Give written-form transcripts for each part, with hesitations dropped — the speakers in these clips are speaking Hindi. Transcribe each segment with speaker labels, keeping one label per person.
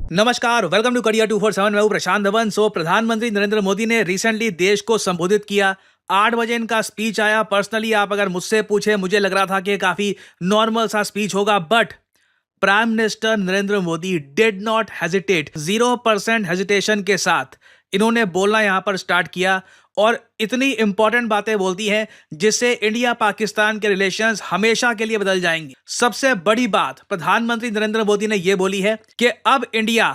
Speaker 1: नमस्कार, वेलकम टू करियर 247। मैं हूं प्रशांत धवन। प्रधानमंत्री नरेंद्र मोदी ने रिसेंटली देश को संबोधित किया। 8 बजे इनका स्पीच आया। पर्सनली आप अगर मुझसे पूछे, मुझे लग रहा था कि काफी नॉर्मल सा स्पीच होगा, but prime minister Narendra Modi did not hesitate. 0% hesitation के साथ इन्होंने बोलना यहां पर स्टार्ट किया और इतनी इंपॉर्टेंट बातें बोलती हैं जिससे इंडिया पाकिस्तान के रिलेशंस हमेशा के लिए बदल जाएंगे। सबसे बड़ी बात प्रधानमंत्री नरेंद्र मोदी ने यह बोली है कि अब इंडिया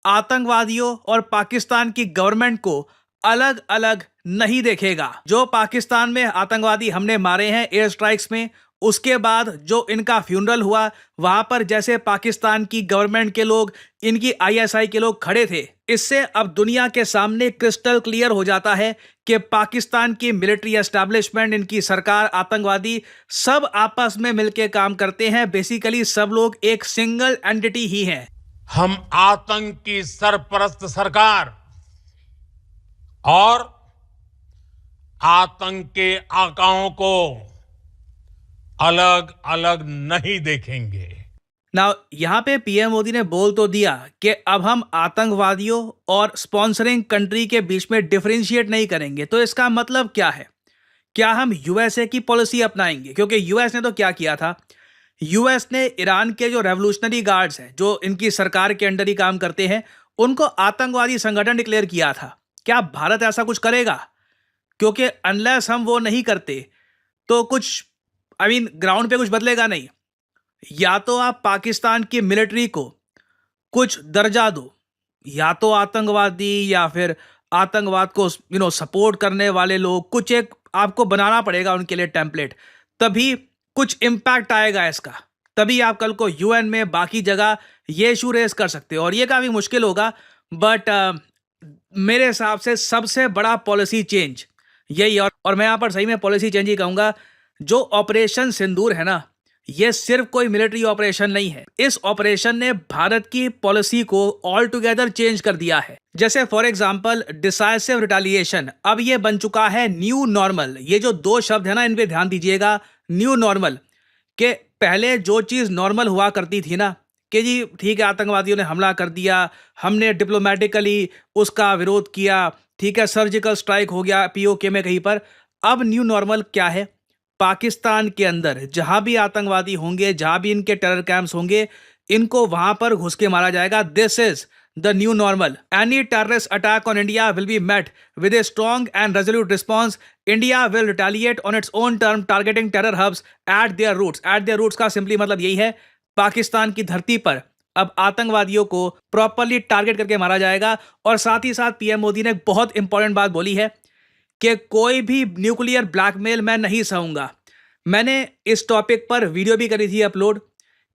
Speaker 1: आतंकवादियों और पाकिस्तान की गवर्नमेंट को अलग अलग नहीं देखेगा। जो पाकिस्तान में आतंकवादी हमने मारे हैं एयर स्ट्राइक्स में, उसके बाद जो इनका फ्यूनरल हुआ वहां पर जैसे पाकिस्तान की गवर्नमेंट के लोग, इनकी आईएसआई के लोग खड़े थे, इससे अब दुनिया के सामने क्रिस्टल क्लियर हो जाता है कि पाकिस्तान की मिलिट्री एस्टैब्लिशमेंट, इनकी सरकार, आतंकवादी सब आपस में मिलकर काम करते हैं। बेसिकली सब लोग एक सिंगल एंटिटी ही हैं।
Speaker 2: हम आतंक की सरपरस्त सरकार और आतंक के आकाओं को अलग अलग नहीं देखेंगे।
Speaker 1: नाउ यहां पे पीएम मोदी ने बोल तो दिया कि अब हम आतंकवादियों और स्पॉन्सरिंग कंट्री के बीच में डिफरेंशिएट नहीं करेंगे। तो इसका मतलब क्या है? क्या हम यूएसए की पॉलिसी अपनाएंगे? क्योंकि यूएस ने तो क्या किया था, यूएस ने ईरान के जो रेवोल्यूशनरी गार्ड्स हैं, जो इनकी सरकार के अंडर ही काम करते हैं, उनको आतंकवादी संगठन डिक्लेयर किया था। क्या भारत ऐसा कुछ करेगा? क्योंकि अनलेस हम वो नहीं करते तो कुछ ग्राउंड पे कुछ बदलेगा नहीं। या तो आप पाकिस्तान की मिलिट्री को कुछ दर्जा दो, या तो आतंकवादी या फिर आतंकवाद को सपोर्ट करने वाले लोग, कुछ एक आपको बनाना पड़ेगा उनके लिए टेम्पलेट, तभी कुछ इम्पैक्ट आएगा इसका। तभी आप कल को यूएन में, बाकी जगह ये इशू रेज कर सकते हो और ये काफी मुश्किल होगा। बट मेरे हिसाब से सबसे बड़ा पॉलिसी चेंज यही है। और मैं यहां पर सही में पॉलिसी चेंज ही कहूंगा। जो ऑपरेशन सिंदूर है ना, ये सिर्फ कोई मिलिट्री ऑपरेशन नहीं है। इस ऑपरेशन ने भारत की पॉलिसी को ऑल टुगेदर चेंज कर दिया है। जैसे फॉर एग्जांपल डिसाइसिव रिटेलिएशन, अब ये बन चुका है न्यू नॉर्मल। ये जो दो शब्द है ना, इन पे ध्यान दीजिएगा। न्यू नॉर्मल के पहले जो चीज नॉर्मल हुआ करती थी ना, कि जी ठीक है, आतंकवादियों ने हमला कर दिया, हमने डिप्लोमेटिकली उसका विरोध किया, ठीक है, सर्जिकल स्ट्राइक हो गया पीओके में कहीं पर। अब न्यू नॉर्मल क्या है? पाकिस्तान के अंदर जहां भी आतंकवादी होंगे, जहां भी इनके टेरर कैंप्स होंगे, इनको वहां पर घुस के मारा जाएगा। This is the new normal. Any terrorist attack on India will be met with a strong and resolute response. India will retaliate on its own term, targeting terror hubs at their roots. At their roots का सिंपली मतलब यही है, पाकिस्तान की धरती पर अब आतंकवादियों को प्रॉपरली टारगेट करके मारा जाएगा। और साथ ही साथ पीएम मोदी ने एक बहुत इंपॉर्टेंट बात बोली है कि कोई भी न्यूक्लियर ब्लैकमेल मैं नहीं सहूंगा। मैंने इस टॉपिक पर वीडियो भी करी थी अपलोड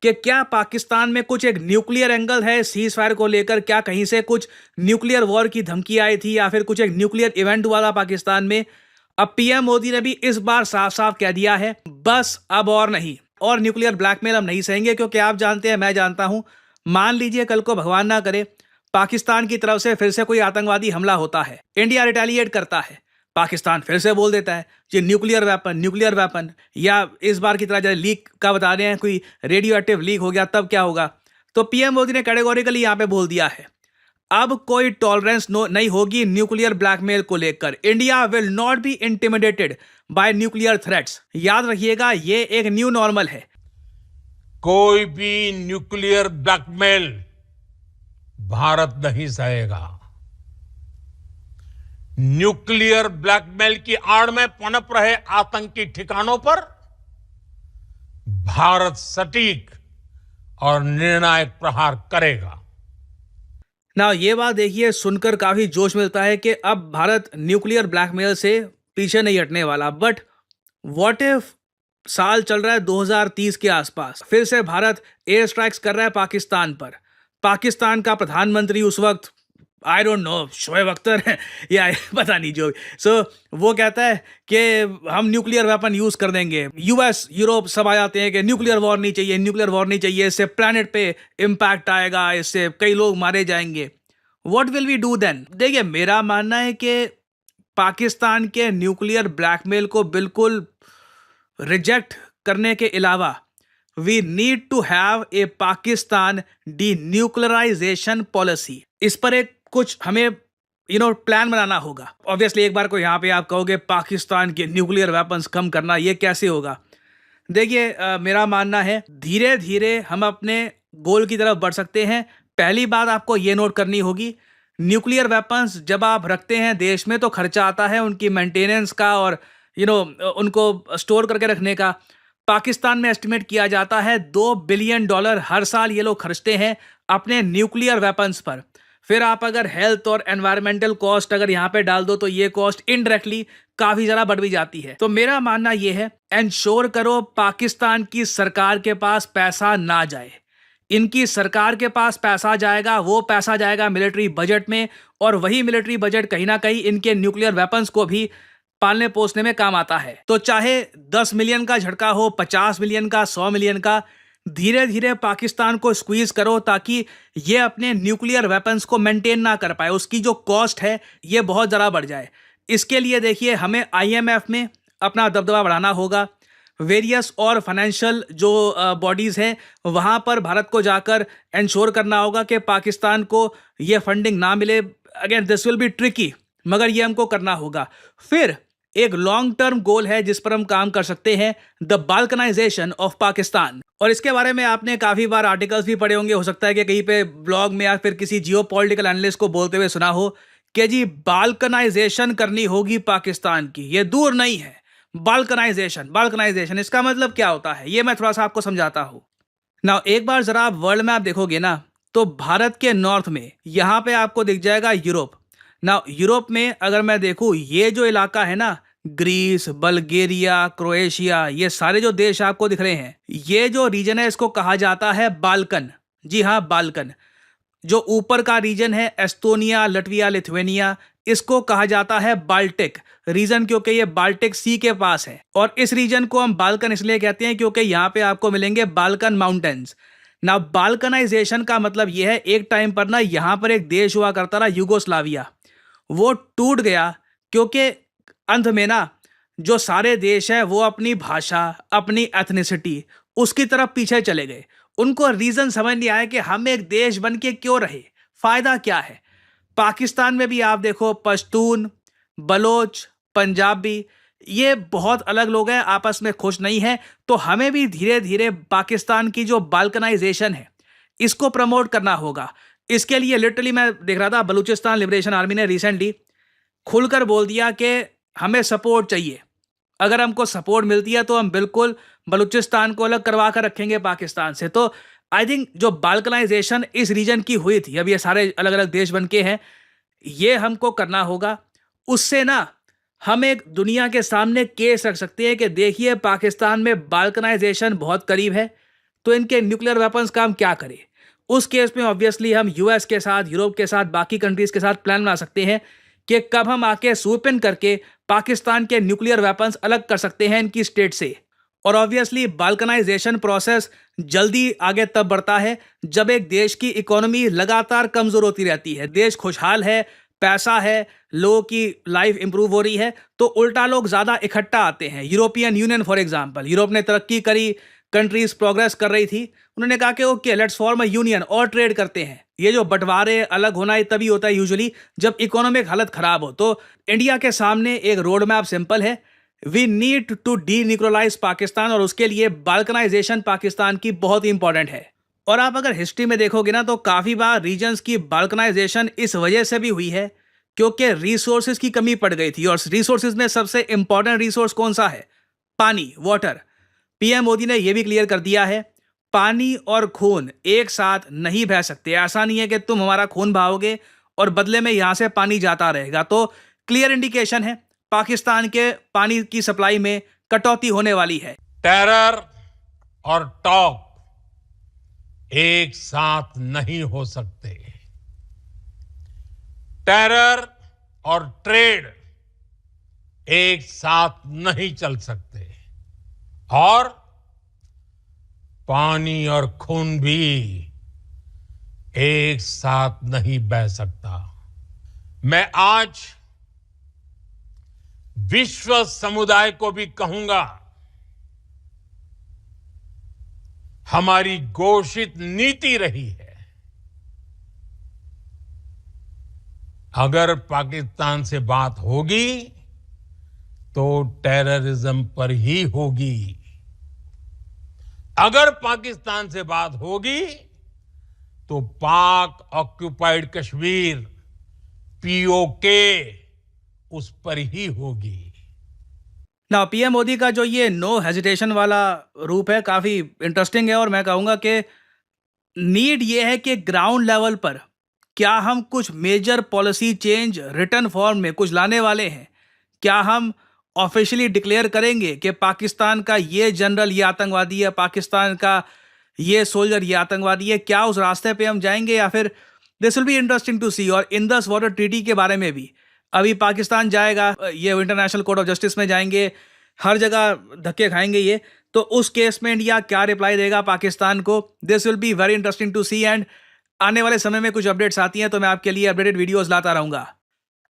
Speaker 1: कि क्या पाकिस्तान में कुछ एक न्यूक्लियर एंगल है सीज फायर को लेकर, क्या कहीं से कुछ न्यूक्लियर वॉर की धमकी आई थी या फिर कुछ एक न्यूक्लियर इवेंट हुआ था पाकिस्तान में। अब पीएम मोदी ने भी इस बार साफ साफ कह दिया है, बस अब और नहीं, और न्यूक्लियर ब्लैकमेल हम नहीं सहेंगे। क्योंकि आप जानते हैं, मैं जानता हूं, मान लीजिए कल को भगवान ना करे पाकिस्तान की तरफ से फिर से कोई आतंकवादी हमला होता है, इंडिया रिटेलिएट करता है, पाकिस्तान फिर से बोल देता है कि न्यूक्लियर वेपन, या इस बार की तरह जैसे लीक का बता रहे हैं, कोई रेडियो एक्टिव लीक हो गया, तब क्या होगा? तो पीएम मोदी ने कैटेगोरिकली यहां पे बोल दिया है, अब कोई टॉलरेंस नहीं होगी न्यूक्लियर ब्लैकमेल को लेकर। India will not be intimidated bye nuclear threats. याद रखिएगा, ये एक न्यू नॉर्मल है।
Speaker 2: कोई भी न्यूक्लियर ब्लैकमेल भारत नहीं सहेगा। न्यूक्लियर ब्लैकमेल की आड़ में पनप रहे आतंकी ठिकानों पर भारत सटीक और निर्णायक प्रहार करेगा।
Speaker 1: ना ये बात देखिए, सुनकर काफी जोश मिलता है कि अब भारत न्यूक्लियर ब्लैकमेल से पीछे नहीं हटने वाला। बट व्हाट इफ साल चल रहा है 2030 के आसपास, फिर से भारत एयर स्ट्राइक्स कर रहा है पाकिस्तान पर। पाकिस्तान का प्रधानमंत्री उस वक्त, I don't know, Shoaib Akhtar है या पता नहीं जो। वो कहता है कि हम न्यूक्लियर वेपन यूज कर देंगे। यूएस, यूरोप सब आ जाते हैं कि न्यूक्लियर वॉर नहीं चाहिए, न्यूक्लियर वॉर नहीं चाहिए, इससे प्लैनेट पे इम्पैक्ट आएगा, इससे कई लोग मारे जाएंगे। What will we do then? देखिए, मेरा मानना है कि पाकिस्तान के न्यूक्लियर ब्लैकमेल को बिल्कुल रिजेक्ट करने के अलावा we need to have a Pakistan denuclearisation policy. इस पर एक कुछ हमें प्लान बनाना होगा। ऑब्वियसली एक बार को यहाँ पे आप कहोगे पाकिस्तान के न्यूक्लियर वेपन्स कम करना, ये कैसे होगा? देखिए, मेरा मानना है धीरे धीरे हम अपने गोल की तरफ बढ़ सकते हैं। पहली बात आपको ये नोट करनी होगी, न्यूक्लियर वेपन्स जब आप रखते हैं देश में तो खर्चा आता है उनकी मेंटेनेंस का और उनको स्टोर करके रखने का। पाकिस्तान में एस्टिमेट किया जाता है $2 बिलियन हर साल ये लोग खर्चते हैं अपने न्यूक्लियर वेपन्स पर। फिर आप अगर हेल्थ और एनवायरमेंटल कॉस्ट अगर यहाँ पे डाल दो तो ये कॉस्ट इनडायरेक्टली काफी ज़्यादा बढ़ भी जाती है। तो मेरा मानना ये है, एंश्योर करो पाकिस्तान की सरकार के पास पैसा ना जाए। इनकी सरकार के पास पैसा जाएगा, वो पैसा जाएगा मिलिट्री बजट में, और वही मिलिट्री बजट कहीं ना कहीं इनके न्यूक्लियर वेपन्स को भी पालने पोसने में काम आता है। तो चाहे 10 मिलियन का झटका हो, 50 मिलियन का, 100 मिलियन का, धीरे धीरे पाकिस्तान को स्क्वीज करो ताकि ये अपने न्यूक्लियर वेपन्स को मेंटेन ना कर पाए। उसकी जो कॉस्ट है ये बहुत ज़्यादा बढ़ जाए। इसके लिए देखिए हमें IMF में अपना दबदबा बढ़ाना होगा। वेरियस और फाइनेंशियल जो बॉडीज़ हैं वहाँ पर भारत को जाकर इंश्योर करना होगा कि पाकिस्तान को ये फंडिंग ना मिले। Again this will be tricky, मगर ये हमको करना होगा। फिर एक लॉन्ग टर्म गोल है जिस पर हम काम कर सकते हैं, द बाल्कनाइजेशन ऑफ पाकिस्तान। और इसके बारे में आपने काफ़ी बार आर्टिकल्स भी पढ़े होंगे, हो सकता है कि कहीं पे ब्लॉग में या फिर किसी जियोपॉलिटिकल एनालिस्ट को बोलते हुए सुना हो कि जी बाल्कनाइजेशन करनी होगी पाकिस्तान की, ये दूर नहीं है। बाल्कनाइजेशन इसका मतलब क्या होता है ये मैं थोड़ा सा आपको समझाता हूँ। ना एक बार जरा आप वर्ल्ड मैप देखोगे ना तो भारत के नॉर्थ में यहाँ पे आपको दिख जाएगा यूरोप। ना यूरोप में अगर मैं देखूँ ये जो इलाका है ना, ग्रीस, बल्गेरिया, क्रोएशिया, ये सारे जो देश आपको दिख रहे हैं, ये जो रीजन है इसको कहा जाता है बाल्कन। जी हाँ, बाल्कन। जो ऊपर का रीजन है एस्टोनिया, लटविया, लिथुएनिया, इसको कहा जाता है बाल्टिक रीजन, क्योंकि ये बाल्टिक सी के पास है। और इस रीजन को हम बाल्कन इसलिए कहते हैं क्योंकि यहाँ पे आपको मिलेंगे बाल्कन माउंटेन्स। ना बाल्कनाइजेशन का मतलब ये है, एक टाइम पर ना यहाँ पर एक देश हुआ करता रहा यूगोस्लाविया, वो टूट गया क्योंकि अंत में ना जो सारे देश है वो अपनी भाषा, अपनी एथनिसिटी, उसकी तरफ पीछे चले गए। उनको रीजन समझ नहीं आया कि हम एक देश बन के क्यों रहे, फायदा क्या है। पाकिस्तान में भी आप देखो पश्तून, बलोच, पंजाबी, ये बहुत अलग लोग हैं, आपस में खुश नहीं है। तो हमें भी धीरे धीरे पाकिस्तान की जो बाल्कनाइजेशन है इसको प्रमोट करना होगा। इसके लिए लिटरली मैं देख रहा था बलूचिस्तान लिबरेशन आर्मी ने रिसेंटली खुलकर बोल दिया कि हमें सपोर्ट चाहिए। अगर हमको सपोर्ट मिलती है तो हम बिल्कुल बलूचिस्तान को अलग करवा कर रखेंगे पाकिस्तान से। तो आई थिंक जो बाल्कनाइजेशन इस रीजन की हुई थी, अब ये सारे अलग अलग देश बन के हैं, ये हमको करना होगा। उससे ना हम एक दुनिया के सामने केस रख सकते हैं कि देखिए पाकिस्तान में बाल्कनाइजेशन बहुत करीब है, तो इनके न्यूक्लियर वेपन्स का हम क्या करें। उस केस में ऑब्वियसली हम US के साथ, यूरोप के साथ, बाकी कंट्रीज के साथ प्लान बना सकते हैं कि कब हम आके स्वीप इन करके पाकिस्तान के न्यूक्लियर वेपन्स अलग कर सकते हैं इनकी स्टेट से। और ऑब्वियसली बाल्कनाइजेशन प्रोसेस जल्दी आगे तब बढ़ता है जब एक देश की इकोनॉमी लगातार कमजोर होती रहती है, देश खुशहाल है, पैसा है, लोगों की लाइफ इंप्रूव हो रही है, तो उल्टा लोग ज़्यादा इकट्ठा आते हैं। European union for example, Europe ने तरक्की करी, कंट्रीज प्रोग्रेस कर रही थी, उन्होंने कहा कि okay let's form a union और ट्रेड करते हैं। ये जो बंटवारे अलग होना ये तभी होता है यूजुअली जब इकोनॉमिक हालत खराब हो। तो इंडिया के सामने एक रोड मैप सिंपल है, वी नीड टू डीन्यूक्लियराइज पाकिस्तान, और उसके लिए बाल्कनाइजेशन पाकिस्तान की बहुत ही इंपॉर्टेंट है। और आप अगर हिस्ट्री में देखोगे ना तो काफ़ी बार रीजन्स की बाल्कनाइजेशन इस वजह से भी हुई है क्योंकि रिसोर्सेज की कमी पड़ गई थी। और रिसोर्सेज में सबसे इंपॉर्टेंट रिसोर्स कौन सा है? पानी, वाटर। PM मोदी ने यह भी क्लियर कर दिया है, पानी और खून एक साथ नहीं बह सकते। ऐसा नहीं है कि तुम हमारा खून बहाओगे और बदले में यहां से पानी जाता रहेगा। तो क्लियर इंडिकेशन है पाकिस्तान के पानी की सप्लाई में कटौती होने वाली है।
Speaker 2: टेरर और टॉक एक साथ नहीं हो सकते। टेरर और ट्रेड एक साथ नहीं चल सकते, और पानी और खून भी एक साथ नहीं बह सकता। मैं आज विश्व समुदाय को भी कहूंगा, हमारी घोषित नीति रही है। अगर पाकिस्तान से बात होगी तो टेररिज्म पर ही होगी। अगर पाकिस्तान से बात होगी तो पाक ऑक्युपाइड कश्मीर पीओके उस पर ही होगी।
Speaker 1: ना पीएम मोदी का जो ये नो हेजिटेशन वाला रूप है काफ़ी इंटरेस्टिंग है और मैं कहूँगा कि नीड ये है कि ग्राउंड लेवल पर क्या हम कुछ major policy change return form में कुछ लाने वाले हैं। क्या हम ऑफिशियली डिक्लेयर करेंगे कि पाकिस्तान का ये जनरल ये आतंकवादी है, पाकिस्तान का ये सोल्जर ये आतंकवादी है। क्या उस रास्ते पे हम जाएंगे या फिर this will be interesting to see. और इंडस वाटर ट्रीटी के बारे में भी अभी पाकिस्तान जाएगा, ये इंटरनेशनल कोर्ट ऑफ जस्टिस में जाएंगे, हर जगह धक्के खाएंगे ये। तो उस केस में इंडिया क्या रिप्लाई देगा पाकिस्तान को, this will be very interesting to see. And आने वाले समय में कुछ अपडेट्स आती हैं तो मैं आपके लिए अपडेटेड वीडियोस लाता रहूँगा।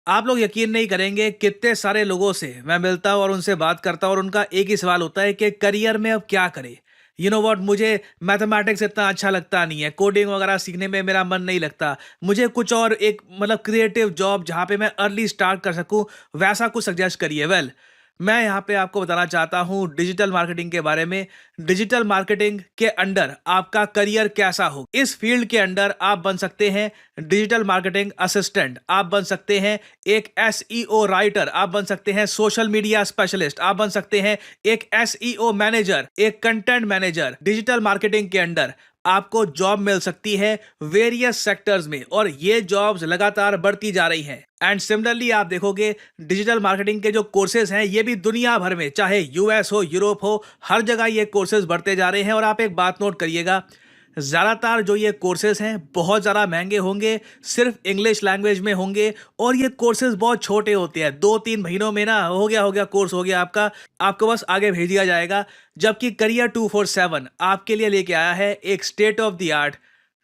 Speaker 1: आप लोग यकीन नहीं करेंगे कितने सारे लोगों से मैं मिलता हूँ और उनसे बात करता हूँ और उनका एक ही सवाल होता है कि करियर में अब क्या करें। यू नो व्हाट, मुझे मैथमेटिक्स इतना अच्छा लगता नहीं है, कोडिंग वगैरह सीखने में मेरा मन नहीं लगता, मुझे कुछ और एक मतलब क्रिएटिव जॉब जहाँ पे मैं अर्ली स्टार्ट कर सकूँ वैसा कुछ सजेस्ट करिए। वेल मैं यहाँ पे आपको बताना चाहता हूँ डिजिटल मार्केटिंग के बारे में। डिजिटल मार्केटिंग के अंडर आपका करियर कैसा हो, इस फील्ड के अंडर आप बन सकते हैं डिजिटल मार्केटिंग असिस्टेंट, आप बन सकते हैं एक एसईओ राइटर, आप बन सकते हैं सोशल मीडिया स्पेशलिस्ट, आप बन सकते हैं एक एसईओ मैनेजर, एक कंटेंट मैनेजर। डिजिटल मार्केटिंग के अंडर आपको जॉब मिल सकती है वेरियस सेक्टर्स में और ये जॉब्स लगातार बढ़ती जा रही हैं। एंड सिमिलरली आप देखोगे डिजिटल मार्केटिंग के जो कोर्सेज हैं ये भी दुनिया भर में, चाहे यूएस हो यूरोप हो, हर जगह ये कोर्सेज बढ़ते जा रहे हैं। और आप एक बात नोट करिएगा, ज़्यादातर जो ये कोर्सेज हैं बहुत ज़्यादा महंगे होंगे, सिर्फ इंग्लिश लैंग्वेज में होंगे और ये कोर्सेज बहुत छोटे होते हैं, 2-3 महीनों में ना हो गया कोर्स हो गया आपका, आपको बस आगे भेज दिया जाएगा। जबकि करियर 247 आपके लिए लेके आया है एक state of the art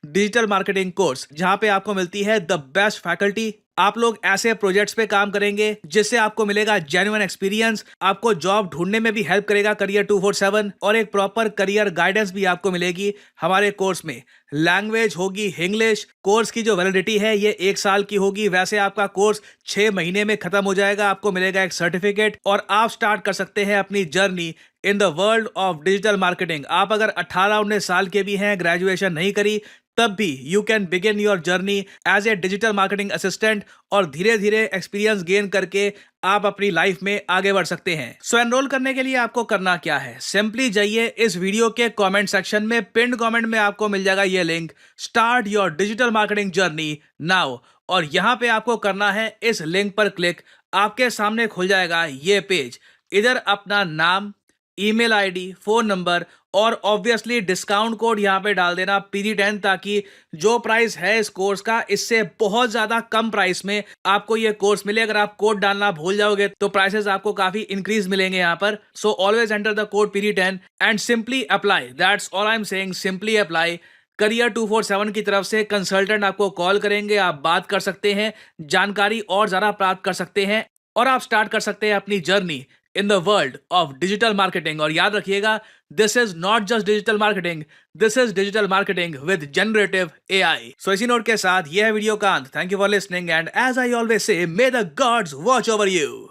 Speaker 1: digital marketing course जहां पे आपको मिलती है द बेस्ट फैकल्टी। आप लोग ऐसे प्रोजेक्ट्स पे काम करेंगे जिससे आपको मिलेगा जेन्युइन एक्सपीरियंस, आपको जॉब ढूंढने में भी हेल्प करेगा करियर 247 और एक प्रॉपर करियर गाइडेंस भी आपको मिलेगी हमारे कोर्स में। लैंग्वेज होगी इंग्लिश, कोर्स की जो वैलिडिटी है ये 1 साल की होगी, वैसे आपका कोर्स 6 महीने में खत्म हो जाएगा, आपको मिलेगा एक सर्टिफिकेट और आप स्टार्ट कर सकते हैं अपनी journey in the world of digital marketing. आप अगर 18-19 साल के भी हैं, ग्रेजुएशन नहीं करी, तब भी you can begin your journey as a digital marketing assistant और धीरे धीरे एक्सपीरियंस गेन करके आप अपनी लाइफ में आगे बढ़ सकते हैं। सो एनरोल करने के लिए आपको करना क्या है, सिंपली जाइए इस वीडियो के कमेंट सेक्शन में, पिन्ड कमेंट में आपको मिल जाएगा ये link, start your digital marketing journey now. और यहाँ पे आपको करना है इस लिंक पर क्लिक, आपके सामने खुल जाएगा ये पेज। इधर अपना नाम, ईमेल आईडी, फोन नंबर और ऑब्वियसली डिस्काउंट कोड यहाँ पे डाल देना PD10, ताकि जो प्राइस है इस कोर्स का इससे बहुत ज्यादा कम प्राइस में आपको ये कोर्स मिले। अगर आप कोड डालना भूल जाओगे तो प्राइसेस आपको काफी इंक्रीज मिलेंगे यहाँ पर। So always enter the code PD10 and simply apply, that's all I am saying, simply apply. Career 247 की तरफ से कंसल्टेंट आपको कॉल करेंगे, आप बात कर सकते हैं, जानकारी और ज्यादा प्राप्त कर सकते हैं और आप स्टार्ट कर सकते हैं अपनी journey in the world of digital marketing. और याद रखिएगा, this is not just digital marketing, this is digital marketing with generative AI. So इसी नोट के साथ यह वीडियो का अंत। Thank you for listening and as I always say, may the gods watch over you.